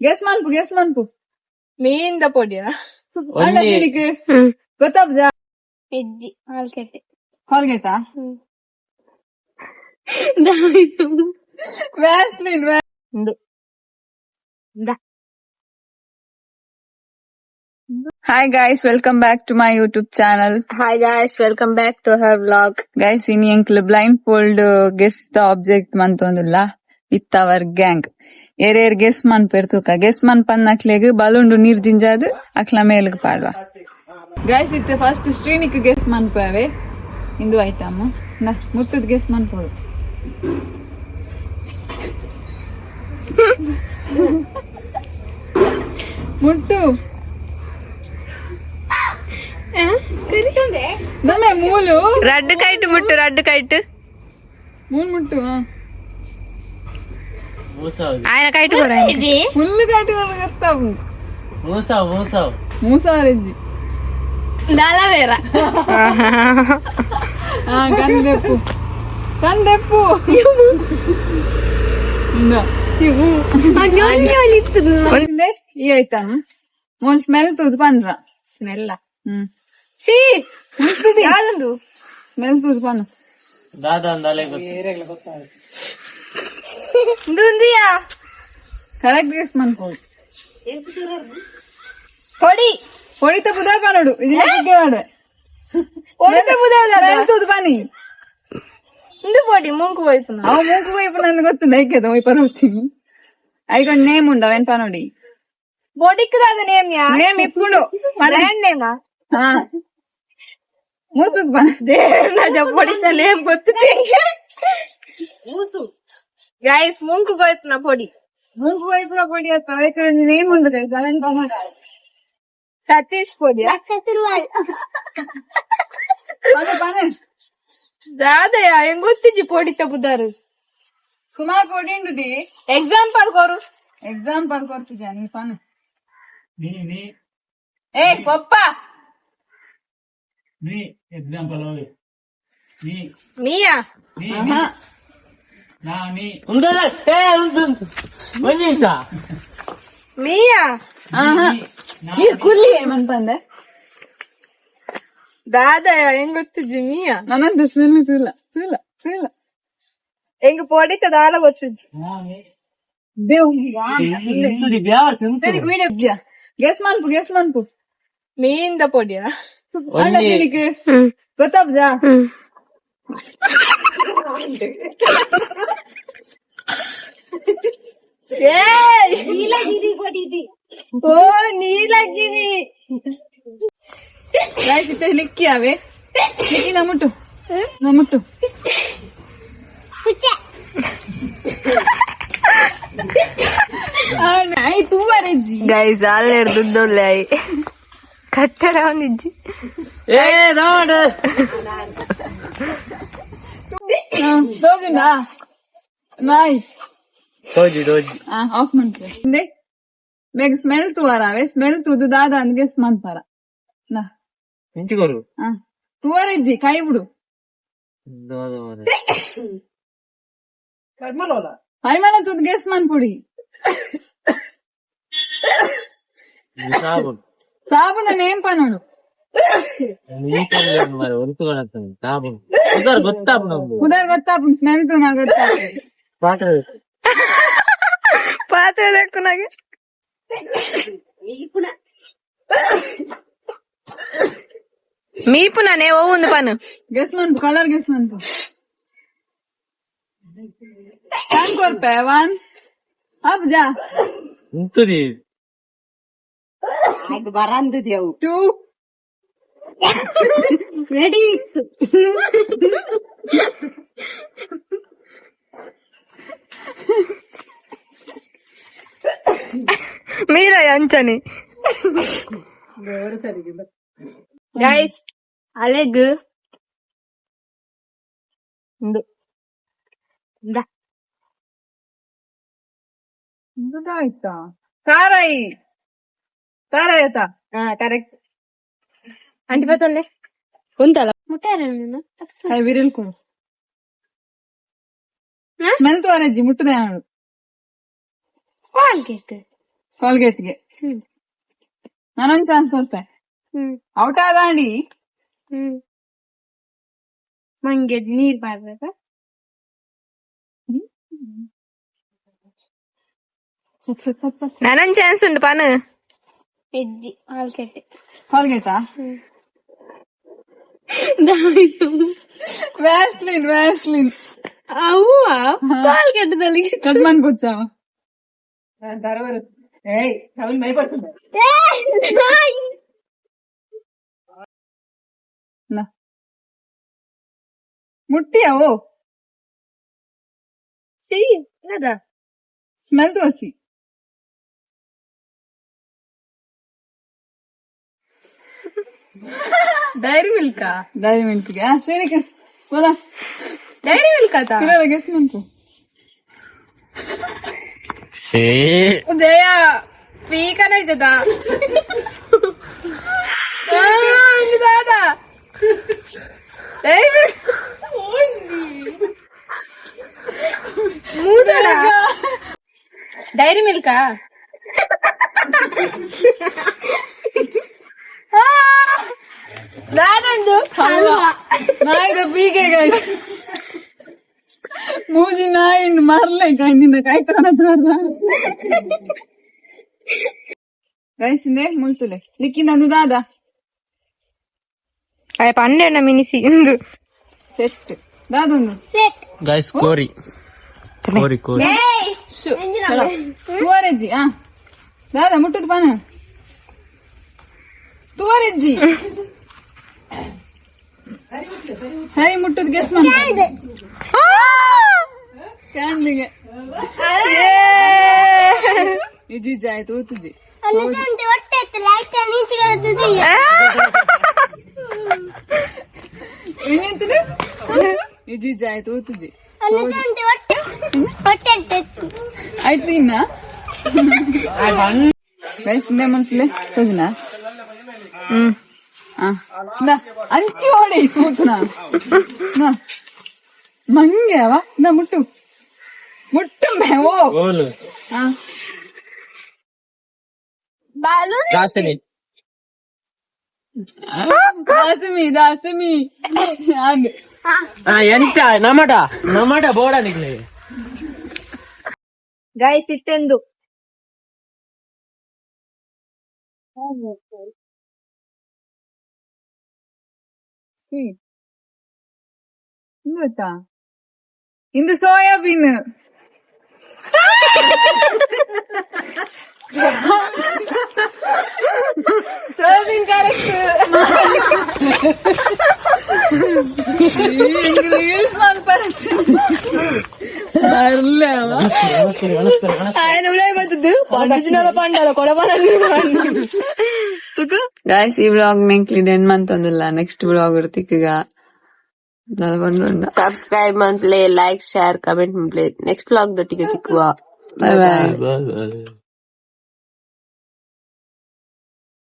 Guess ಮನ್ಪು ಮೀನಿಂದ ಪೊಡಿಯ ಗೊತ್ತಾಗ್ದ ಹೆಜ್ಜಿ ಹಾಲ್ಕೆಟ್ಟೆ ಹೊರಗೆಟ Vaseline Hi guys, welcome back to my YouTube channel. Hi guys, welcome back to her vlog. Guys, in Yankle blindfold guess the object mantondilla with our gang. Guess man pertuka. Guess man pannakleg balundu neer jinjadu akla melg padwa. Guys, itte first Srinik guess man pave. Indu item. Na muttud guess man podu. Muttu. ಮೂಲು ರಡ್ಡ್ kite ಮುಟ್ಟು ರಡ್ಡ್ kite ಮೂಲ್ ಮುಟ್ಟು ఆయన kite కూడా full kite కడతావు మూసారెజ్జి నలవేరా కందెప్పు ఈ item ಮೂಲ್ ಸ್ಮೆಲ್ ತುದು ಪನ್ರ ಸ್ಮೆಲ್ಲ ಸಿ ಮುಟ್ಟುದಿ ಯಾವುದು ಸ್ಮೆಲ್ ತುದು ಪನ್ನು ದುಂದಿಯಾ ಕರೆಕ್ಟ್ ಗೆಸ್ ಮಾಡ್ಕೊಳ್ಳಿ పొడి బుధా పనుడు ఇది ತುದು పని ఇందు పొడి ముంకు వైపున అవ మూకు వైపు నన్ను ಗೊತ್ತು ನೈಕೆದ ಹೋಯ್ ಪರವತ್ತೀನಿ ಐಗೊಂದು ನೇಮ್ ఉండవు ಏನ್ ಪನೋಡಿ పొడికి రాదు నేమ్ ఇప్పుడు ಬ್ರ್ಯಾಂಡ್ ನೇಮಾ ಮೂಸುದ್ ಪನ ದೇವ್ರ పొడిత ನೇಮ್ ಗೊತ್ತು ಮೂಸು ಗೈಸ್ ಮುಂಕು వైపున పొడి ಮೂಗು ವೈಪುನ పొడి ಅಥವಾ ఇక్కడ ನೇಮ್ ఉండదు సెవెన్ పనోడ సతీష్ పొడి పనే దాదయ్య ఏం ಗೊತ್ತಿಜ್ಜಿ పొడిత బుదారు ಸುಮಾರು పొడి ఉండుది ఎగ్జాంపుల్ ಕೊರ್ತಿಜ ನೀ ಪನ ಏ ಪಪ್ಪ ನೀ ಎಕ್ಸಾಂಪಲ್ ಹೋಗಿ ನೀ మియా ನಾ ನೀ ಮನೀಷಾ మియా ಈ ಕುಲ್ಲಿ ಏಮನ್ಪಂದೆ దాదయ్య ఏం ಗೊತ್ತಿಜ್ಜಿ మియా ನನ್ನಂತ ಸ್ಮೆಲ್ ಸುಲ್ಲ ಎಂಗ್ పొడిత దాల ಗೊತ್ತಿಜ್ಜಿ ಗೆಸ್ ಮನ್ಪು ಮೀನಿಂದ ಪೊಡಿಯ ಗೊತ್ತಾಗ್ದ ಓ ನೀಲಗಿರಿ ಲಿಕ್ಕಿಯಾವೆ ನಮ್ಮುಟ್ಟು ಗೈಸ್ ಅಲ್ಲೇ ದುಡ್ಡೊಳ್ಳೆ ಕಟ್ಟಡ ಅವನಿಜ್ಜಿ ನಾಯಿ ಆಫ್ ಮಾಡ್ತೀವಿ ಬೇಗ ಸ್ಮೆಲ್ ತುವರಾವೆ ಸ್ಮೆಲ್ ತುದು ದಾದ ಅನ್ಗೆ ಮನ್ಪಾರ ತುವರಿಜ್ಜಿ ಕೈ ಬಿಡು ಹರಿಮನ ತುದ್ ಗೆಸ್ ಮನ್ಪುಡಿ ಸಾಬುನ ನೇಮ್ ಪನೋಡು ಉದರ್ ಗೊತ್ತಾಪು ಸ್ಮೆಲ್ ತು ನಾ ಗೊತ್ತಾಪು ಪಾತ್ರೆ ಬೇಕು ನಾಗೆ మీపుననే ఓ ఉంది పను ಗೆಸ್ ಮನ್ಪು ಕಲರ್ ಗೆಸ್ ಮನ್ಪು ಕಾನ್ ಕೊರ್ಪೆ ಒನ್ ಅಪ್ ಜಾ ಇಂತದಿ ಅದು ಬರಂದಿದೆವು 2 ರೆಡಿ ಇತ್ತು మీరే అంచని ಗೈಸ್ ಅಲೆಗ್ ಆಯ್ತಾ ಕಾರಾಯಿ ಆಯ್ತಾ ಕರೆಕ್ಟ್ ಅಂಟಿ ಬತ್ತಲ್ಲೇ ಉಂಟಲ್ಲ ಮುಟ್ಟಾರ ವಿರಲ್ಕು ಸ್ಮೆಲ್ ತೋರಜ್ಜಿ ಮುಟ್ಟದೆ ಕಾಲ್ಗೆಟ್ ಕೋಲ್ಗೇಟ್ಗೆ ನಾನೊಂದ್ ಚಾನ್ಸ್ ಕೊಡ್ತೆ ಔಟ್ ಆದಾಂಡಿ ಮಂಗೆ ನೀರ್ ಬಾರ್ಬೇಕ ನಾನೊಂದ್ ಚಾನ್ಸ್ ಉಂಟು ಪಾನ ಎದ್ದಿ ಹಾಲ್ಕೆಟ್ಟೆ ಕೋಲ್ಗೇಟಾ ವ್ಯಾಸ್ಲಿನ್ ವ್ಯಾಸ್ಲಿನ್ ಅವ್ವ ಹಾಲ್ಗೆಟ್ಟದಲ್ಲಿ ಕಟ್ ಮಾಡ್ಕೊಡ್ಚಾವ ಮುಟ್ಟಿಯಾವೋ చెయ్యి కదా స్మెల్ తో వచ్చి dairy milk dairy milk Shrenika बोला డైరీ మిల్క్ आता फिरायला गेस म्हणतो दया पी का नाही देता दादा డైరీ మూసడా డైరీ మిల్క్ ನಾನೊಂದು ನಾಯಿದ ಪೀಕೆ ಗಾಯ ಮೂಜಿ ನಾಯಿ ಮರ್ಲೆ ನಿಂದ ಕಾಯ್ತಾರ ಗೈಸಿಂದೆ ಮುಲ್ತುಲೆ ಲಿಕ್ಕಿಂದು ದಾದ ಅಯ್ಯ ಪಂಡೆಣ್ಣ ಮಿನಿಸಿ ಇಂದು ಸೆಟ್ ದಾದೊಂದು ಗೈಸ್ ಕೋರಿ ಕೋರಿ ಕೋರಿ ತುವರೆಜ್ಜಿ ದಾದ ಮುಟ್ಟುದು ಪಾನ ತುವರೆಜ್ಜಿ ಸರಿ ಮುಟ್ಟುದು ಗೆಸ್ ಮಾಡಿ ಕ್ಯಾನ್ಲಿಗೆ ಇಜ್ಜಿಜ್ಜಿ ಆಯ್ತು ಊತುಜಿ ಏನಂತದೆ ಇಜ್ಜಿಜ್ಜಿ ಆಯ್ತು ಊತುಜಿ ಆಯ್ತು ಇನ್ನ ಗೈಸಿಂದೆ ಮುಲ್ತುಲೆ ಸೋಜಿನ ಅಂಚಿ ಹೊಡೆ ತೂಚುನ ಮಂಗೆ ಅವ ಮುಟ್ಟು ಮುಟ್ಟು ಮೇವೋ ಗೋಲು ರಾಸನಿ ದಾಸಮಿ ದಾಸಮಿ ಹಂಗ ಎಂಚ ನಮಟ ನಮಟ ಬೋಡ ನಿಗ್ಲೆ ಗೈಸ್ ಇತ್ತೆಂದು ಗೊತ್ತಾ ಇಂದು ಸೋಯಾಬೀನ್ ಸೋಯಾಬೀನ್ ಕರೆಕ್ಟ್ ರೀಲ್ಸ್ ఆయన ఉలైపోతుంది పండించిన పండాల ಗೈಸ್ ಈ ವ್ಲಾಗ್ ನೆಂಕ್ಲಿ ಎಂಡ್ ಮಂತೊಂದಿಲ್ಲ ನೆಕ್ಸ್ಟ್ ವ್ಲಾಗ್ ಇರ್ತಿಕ್ಕೀಗ ಸಬ್ಸ್ಕ್ರೈಬ್ ಮಂತ್ಲೆ ಲೈಕ್ ಶೇರ್ ಕಮೆಂಟ್ ಮಂತ್ಲೆ ನೆಕ್ಸ್ಟ್ ಬ್ಲಾಗ್ ದೊಟ್ಟಿಗೆ ತಿಕ್ಕುವ ಬಾಯ್ ಬಾಯ್